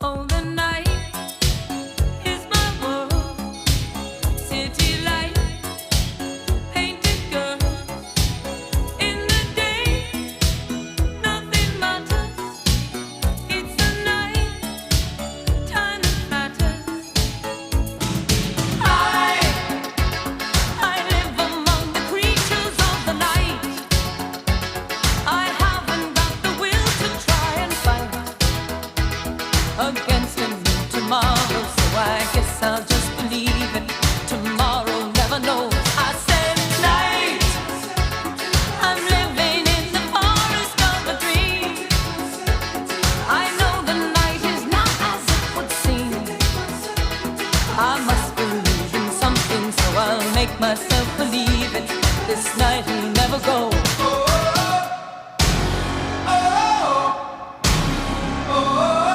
Oh, the night is my world. City lights, painted girls. In the day, nothing matters. It's the night, time that matters. I live among the creatures of the night. I haven't got the will to try and fight against a new tomorrow, so I guess I'll just believe it. Tomorrow never knows. I said night, I'm living in the forest of a dream. I know the night is not as it would seem. I must believe in something, so I'll make myself believe it. This night will never go.